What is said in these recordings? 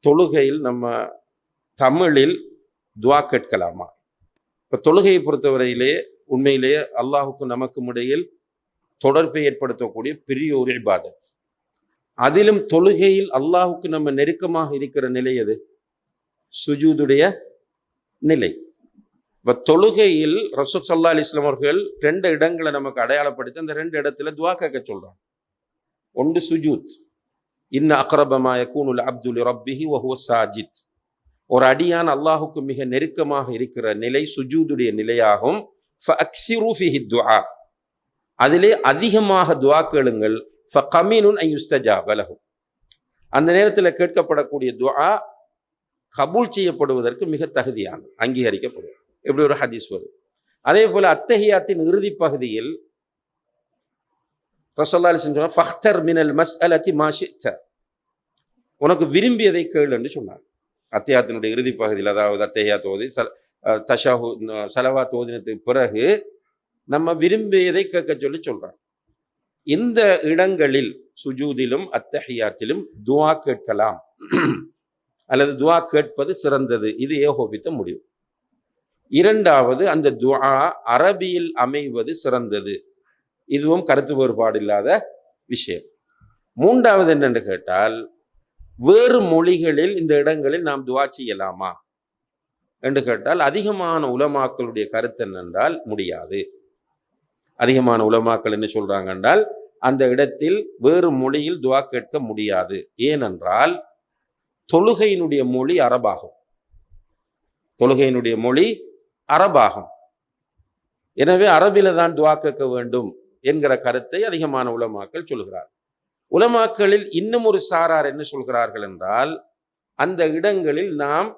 தொழுகையில் நம்ம தமிழில் துவா கேட்கலாமா? இப்போ தொழுகையை பொறுத்தவரையிலே உண்மையிலேயே அல்லாஹுக்கும் நமக்கும் இடையில் தொடர்பை ஏற்படுத்தக்கூடிய பெரிய ஒரு இபாதத். அதிலும் தொழுகையில் அல்லாஹுக்கு நம்ம நெருக்கமாக இருக்கிற நிலை எது? சுஜூதுடைய நிலை. இப்போ தொழுகையில் ரசூல் ஸல்லல்லாஹு அலைஹி வஸல்லம் அவர்கள் 2 இடங்களை நமக்கு அடையாளப்படுத்தி அந்த 2 இடத்துல துவா கேட்க சொல்றாங்க. ஒன்று சுஜூத், இன்ன அக்ரப மா யகூனுல் அப்து லிரப்பிஹி வஹுவ சாஜித். ஒரு அடியான் அல்லாஹுக்கு மிக நெருக்கமாக இருக்கிற நிலை சுஜூதுடைய நிலையாகும். ஃபஅக்ஸிரு ஃபீஹி துஆ, அதிலே அதிகமாக துஆ கேளுங்கள். ஃபகமீனுன் அன் யுஸ்தஜாப லஹு, அந்த நேரத்தில் கேட்கப்படக்கூடிய துஆ கபூல் செய்யப்படுவதற்கு மிக தகுதியானது, அங்கீகரிக்கப்படும். எப்படி ஒரு ஹதீஸ் வரும். அதே போல அத்தஹியாத்தின் இறுதி பகுதியில் ரசூலுல்லாஹி அலைஹி வஸல்லம் ஃபக்தர் மினல் மஸ்அலதி மா ஷி'த, உனக்கு விரும்பியதை கேள் என்று சொன்னார். அத்தஹியாத்தினுடைய இறுதி பகுதியில், அதாவது அத்தஹியாத் ஓதி தஷஹுத் ஸலவாத் ஓதினத்துக்கு பிறகு நம்ம விரும்பியதை கேட்க சொல்லி சொல்றாங்க. இந்த இடங்களில் சுஜூதிலும் அத்தஹியாத்திலும் துஆ கேட்கலாம் அல்லது துஆ கேட்பது சிறந்தது. இது ஏகோபித்த முடிவு. இரண்டாவது, அந்த துஆ அரபியில் அமைவது சிறந்தது. இதுவும் கருத்து வேறுபாடு இல்லாத விஷயம். மூன்றாவது என்னென்று கேட்டால், வேறு மொழிகளில் இந்த இடங்களில் நாம் துஆ செய்யலாமா என்று கேட்டால், அதிகமான உலமாக்களுடைய கருத்து என்னென்றால் முடியாது. அதிகமான உலமாக்கள் என்ன சொல்றாங்க என்றால், அந்த இடத்தில் வேறு மொழியில் துஆ கேட்க முடியாது. ஏனென்றால் தொழுகையினுடைய மொழி அரபாகும். தொழுகையினுடைய மொழி அரபாகும். எனவே அரபில தான் துஆ கேட்க வேண்டும் என்கிற கருத்தை அதிகமான உலமாக்கள் சொல்கிறார். உலமாக்களில் இன்னும் ஒரு சாரார் என்ன சொல்கிறார்கள் என்றால், அந்த இடங்களில் நாம்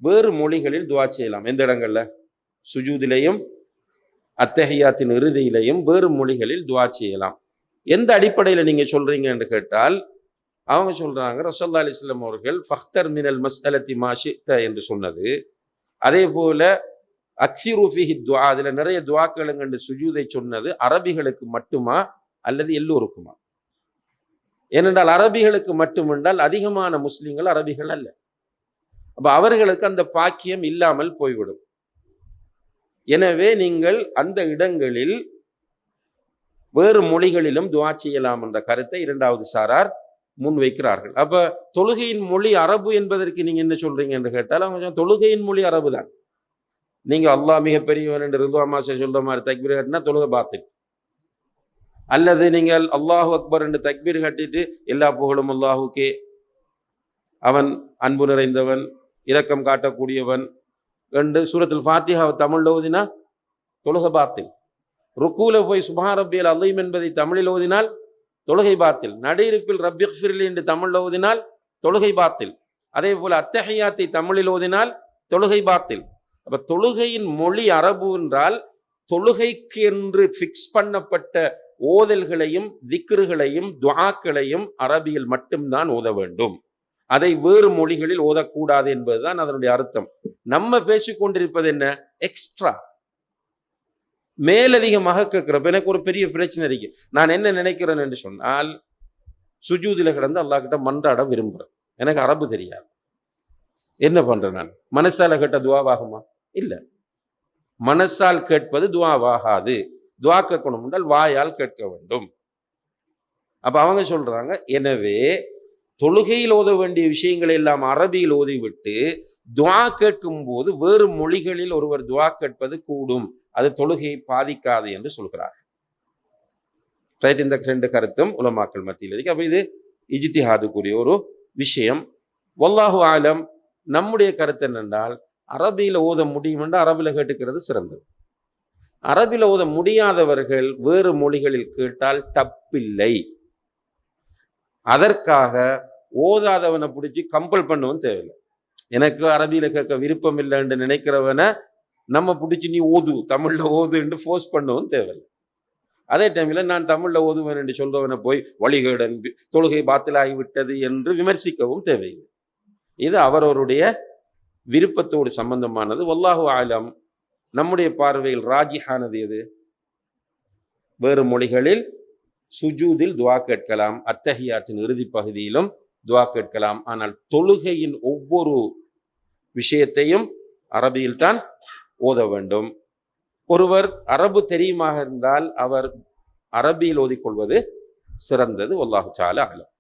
வேறு மொழிகளில் துஆ செய்யலாம். எந்த இடங்கள்ல? சுஜூதிலையும் அத்தஹியாத்தின் இறுதியிலையும் வேறு மொழிகளில் துஆ செய்யலாம். எந்த அடிப்படையில் நீங்க சொல்றீங்க என்று கேட்டால், அவங்க சொல்றாங்க ரசூலுல்லாஹி அலைஹி வஸல்லம் அவர்கள் ஃபக்தர் மினல் மஸ்அலதி மா ஷி'த என்று சொன்னது, அதே போல அக்ஸிரு ஃபீஹி துஆ, அதுல நிறைய துஆ கேளுங்க என்று சுஜூதை சொன்னது அரபிகளுக்கு மட்டுமா அல்லது எல்லோருக்குமா? ஏனென்றால் அரபிகளுக்கு மட்டுமென்றால் அதிகமான முஸ்லிம்கள் அரபிகள் அல்ல. அப்ப அவர்களுக்கு அந்த பாக்கியம் இல்லாமல் போய்விடும். எனவே நீங்கள் அந்த இடங்களில் வேறு மொழிகளிலும் துஆ செய்யலாம் என்ற கருத்தை இரண்டாவது சாரார் முன்வைக்கிறார்கள். அப்ப தொழுகையின் மொழி அரபு என்பதற்கு நீங்க என்ன சொல்றீங்க என்று கேட்டால், அவங்க தொழுகையின் மொழி அரபு தான். நீங்க அல்லாஹ் மிகப்பெரியவன் என்று ரிதுவா சொல்ற மாதிரி தக்பீர் கட்டினா தொழுகை பாத்தில். அல்லது நீங்கள் அல்லாஹு அக்பர் என்று தக்பீர் கட்டிட்டு எல்லா புகழும் அல்லாஹுக்கே, அவன் அன்பு நிறைந்தவன், இரக்கம் காட்டக்கூடியவன் என்று சூரத்துல் ஃபாத்திஹா தமிழ்ல ஓதினா தொழுகை பாத்தில். ருக்கூல போய் சுப்ஹான ரப்பியல் அஸீம் என்பதை தமிழில் ஓதினால் தொழுகை பாத்தில். நடுஇருப்பில் ரப்பிக்ஃபிர்லி என்று தமிழ்ல ஓதினால் தொழுகை பாத்தில். அதே போல அத்தஹியாத்தை தமிழில் ஓதினால் தொழுகை பாத்தில். அப்ப தொழுகையின் மொழி அரபு என்றால் தொழுகைக்கு என்று ஃபிக்ஸ் பண்ணப்பட்ட ஓதல்களையும் திக்ருகளையும் துஆக்களையும் அரபியில் மட்டும்தான் ஓத வேண்டும். அதை வேறு மொழிகளில் ஓதக்கூடாது என்பதுதான் அதனுடைய அர்த்தம். நம்ம பேசிக்கொண்டிருப்பது என்ன? எக்ஸ்ட்ரா, மேலதிகமாக கேட்கிறப்ப எனக்கு ஒரு பெரிய பிரச்சனை இருக்கு. நான் என்ன நினைக்கிறேன் என்று சொன்னால், சுஜூதில கிடந்து அல்லாஹ் கிட்ட மன்றாட விரும்புறேன். எனக்கு அரபு தெரியாது, என்ன பண்றேன்? நான் மனசால கேட்ட துவாவாகுமா? இல்ல, மனசால் கேட்பது துவாவாகாது. துவா கேட்கணும் என்றால் வாயால் கேட்க வேண்டும். அப்ப அவங்க சொல்றாங்க, எனவே தொழுகையில் ஓத வேண்டிய விஷயங்களை எல்லாம் அரபியில் ஓதிவிட்டு துவா கேட்கும் போது வேறு மொழிகளில் ஒருவர் துவா கேட்பது கூடும், அது தொழுகையை பாதிக்காது என்று சொல்கிறார். ரைட், இந்த 2 கருத்தும் உலமாக்கள் மத்தியில் இருக்கு. அப்ப இது இஜ்திஹாதுக்குரிய ஒரு விஷயம். வல்லாஹு ஆலம். நம்முடைய கருத்து என்னென்றால், அரபியில ஓத முடியும் என்றால் அரபில கேட்டுக்கிறது சிறந்தது. அரபில ஓத முடியாதவர்கள் வேறு மொழிகளில் கேட்டால் தப்பில்லை. அதற்காக ஓதாதவனை பிடிச்சி கம்பல் பண்ணவும் தேவையில்லை. எனக்கு அரபியில கேட்க விருப்பம் இல்லை என்று நினைக்கிறவனை நம்ம பிடிச்சி நீ ஓது, தமிழ்ல ஓது என்று ஃபோர்ஸ் பண்ணவும் தேவையில்லை. அதே டைம்ல நான் தமிழ்ல ஓதுவேன் என்று சொல்றவனை போய் வழிகேடன், தொழுகை பாத்திலாகிவிட்டது என்று விமர்சிக்கவும் தேவையில்லை. இது அவரவருடைய விருப்பத்தோடு சம்பந்தமானது. வல்லாஹு ஆலம். நம்முடைய பார்வையில் ராஜிஹானது எது? வேறு மொழிகளில் சுஜூதில் துஆ கேட்கலாம், அத்தஹியாத்தின் இறுதி பகுதியிலும் துவா கேட்கலாம். ஆனால் தொழுகையின் ஒவ்வொரு விஷயத்தையும் அரபியில் தான் ஓத வேண்டும். ஒருவர் அரபு தெரியுமாக இருந்தால் அவர் அரபியில் ஓதிக்கொள்வது சிறந்தது. வல்லாஹு தஆலா அலம்.